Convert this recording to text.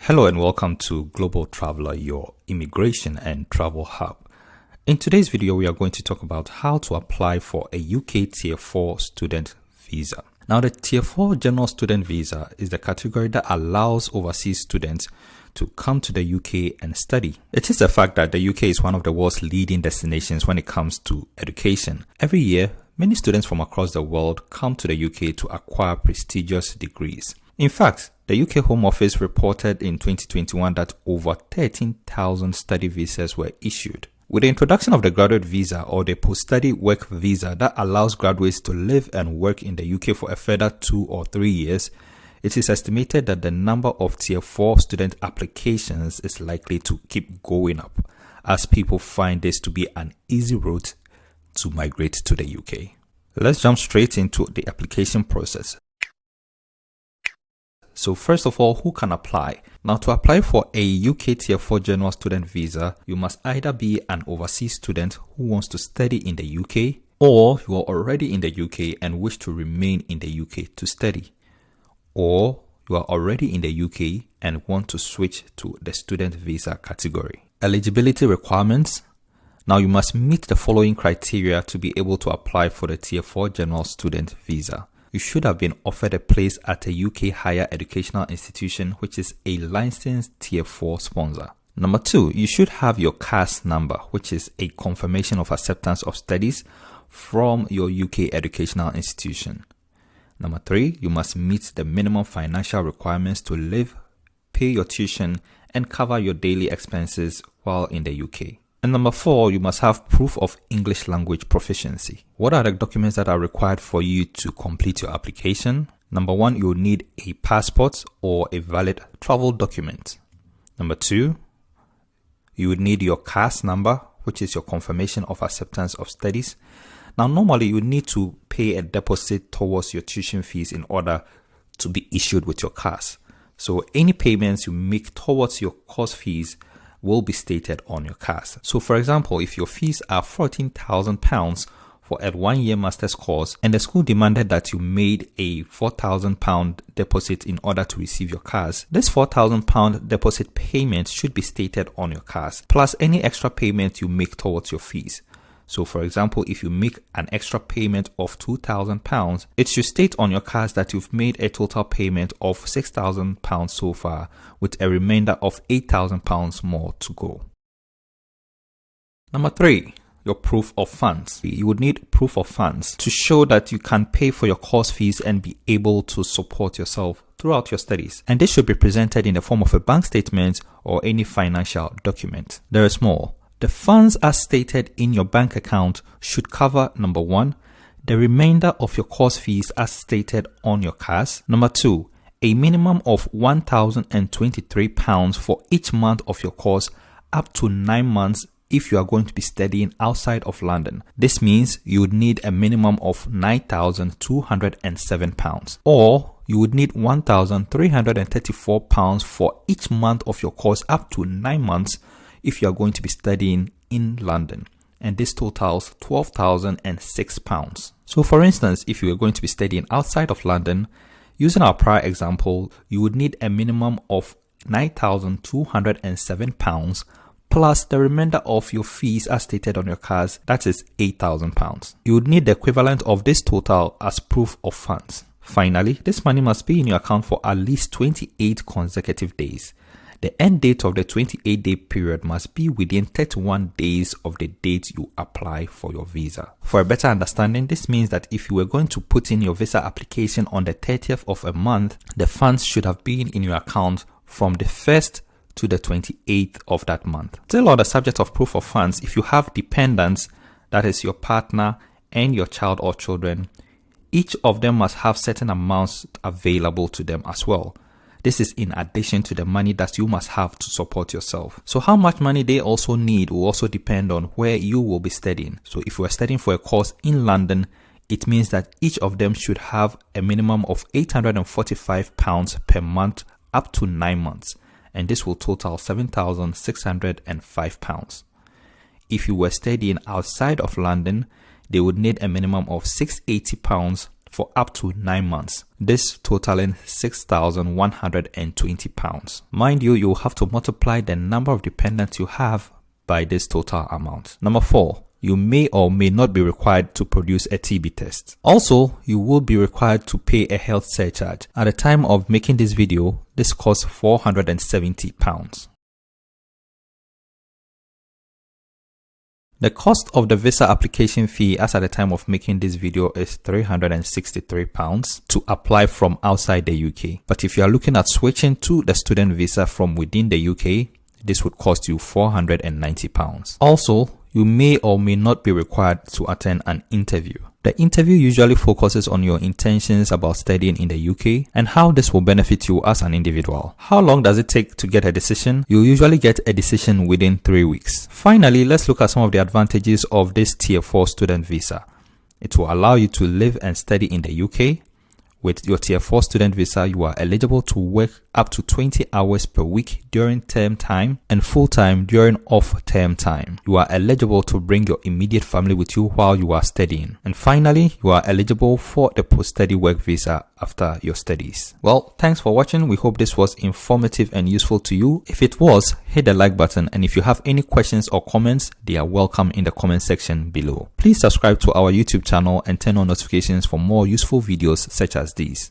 Hello and welcome to Global Traveler, your immigration and travel hub. In today's video, we are going to talk about how to apply for a UK Tier 4 student visa. Now, the Tier 4 General Student Visa is the category that allows overseas students to come to the UK and study. It is a fact that the UK is one of the world's leading destinations when it comes to education. Every year, many students from across the world come to the UK to acquire prestigious degrees. In fact, the UK Home Office reported in 2021 that over 13,000 study visas were issued. With the introduction of the graduate visa or the post-study work visa that allows graduates to live and work in the UK for a further 2 or 3 years, it is estimated that the number of Tier 4 student applications is likely to keep going up as people find this to be an easy route to migrate to the UK. Let's jump straight into the application process. So first of all, who can apply? Now, to apply for a UK Tier 4 General Student Visa, you must either be an overseas student who wants to study in the UK, or you are already in the UK and wish to remain in the UK to study, or you are already in the UK and want to switch to the student visa category. Eligibility requirements. Now, you must meet the following criteria to be able to apply for the Tier 4 General Student Visa. You should have been offered a place at a UK higher educational institution, which is a licensed Tier 4 sponsor. Number 2, you should have your CAS number, which is a confirmation of acceptance of studies from your UK educational institution. Number 3, you must meet the minimum financial requirements to live, pay your tuition, and cover your daily expenses while in the UK. And number 4, you must have proof of English language proficiency. What are the documents that are required for you to complete your application? Number 1, you will need a passport or a valid travel document. Number 2, you would need your CAS number, which is your confirmation of acceptance of studies. Now, normally you need to pay a deposit towards your tuition fees in order to be issued with your CAS. So any payments you make towards your course fees will be stated on your CAS. So for example, if your fees are £14,000 for a 1-year master's course and the school demanded that you made a £4,000 deposit in order to receive your CAS, this £4,000 deposit payment should be stated on your CAS, plus any extra payment you make towards your fees. So for example, if you make an extra payment of £2,000, it should state on your CAS that you've made a total payment of £6,000 so far, with a remainder of £8,000 more to go. Number 3, your proof of funds. You would need proof of funds to show that you can pay for your course fees and be able to support yourself throughout your studies. And this should be presented in the form of a bank statement or any financial document. There is more. The funds as stated in your bank account should cover, number 1, the remainder of your course fees as stated on your CAS. Number 2, a minimum of £1,023 for each month of your course up to 9 months if you are going to be studying outside of London. This means you would need a minimum of £9,207, or you would need £1,334 for each month of your course up to 9 months if you are going to be studying in London, and this totals £12,006. So for instance, if you are going to be studying outside of London, using our prior example, you would need a minimum of £9,207 plus the remainder of your fees as stated on your CAS, that is £8,000. You would need the equivalent of this total as proof of funds. Finally, this money must be in your account for at least 28 consecutive days. The end date of the 28-day period must be within 31 days of the date you apply for your visa. For a better understanding, this means that if you were going to put in your visa application on the 30th of a month, the funds should have been in your account from the 1st to the 28th of that month. Still on the subject of proof of funds, if you have dependents, that is your partner and your child or children, each of them must have certain amounts available to them as well. This is in addition to the money that you must have to support yourself. So how much money they also need will also depend on where you will be studying. So if you are studying for a course in London, it means that each of them should have a minimum of £845 per month up to 9 months. And this will total £7,605. If you were studying outside of London, they would need a minimum of £680 for up to 9 months, this totaling £6,120. Mind you, you'll have to multiply the number of dependents you have by this total amount. Number 4, you may or may not be required to produce a TB test. Also, you will be required to pay a health surcharge. At the time of making this video, this costs £470. The cost of the visa application fee as at the time of making this video is £363 to apply from outside the UK. But if you are looking at switching to the student visa from within the UK, this would cost you £490. Also, you may or may not be required to attend an interview. The interview usually focuses on your intentions about studying in the UK and how this will benefit you as an individual. How long does it take to get a decision? You usually get a decision within 3 weeks. Finally, let's look at some of the advantages of this Tier 4 student visa. It will allow you to live and study in the UK. With your Tier 4 student visa, you are eligible to work up to 20 hours per week during term time and full-time during off-term time. You are eligible to bring your immediate family with you while you are studying. And finally, you are eligible for the post-study work visa after your studies. Well, thanks for watching. We hope this was informative and useful to you. If it was, hit the like button, and if you have any questions or comments, they are welcome in the comment section below. Please subscribe to our YouTube channel and turn on notifications for more useful videos such as these.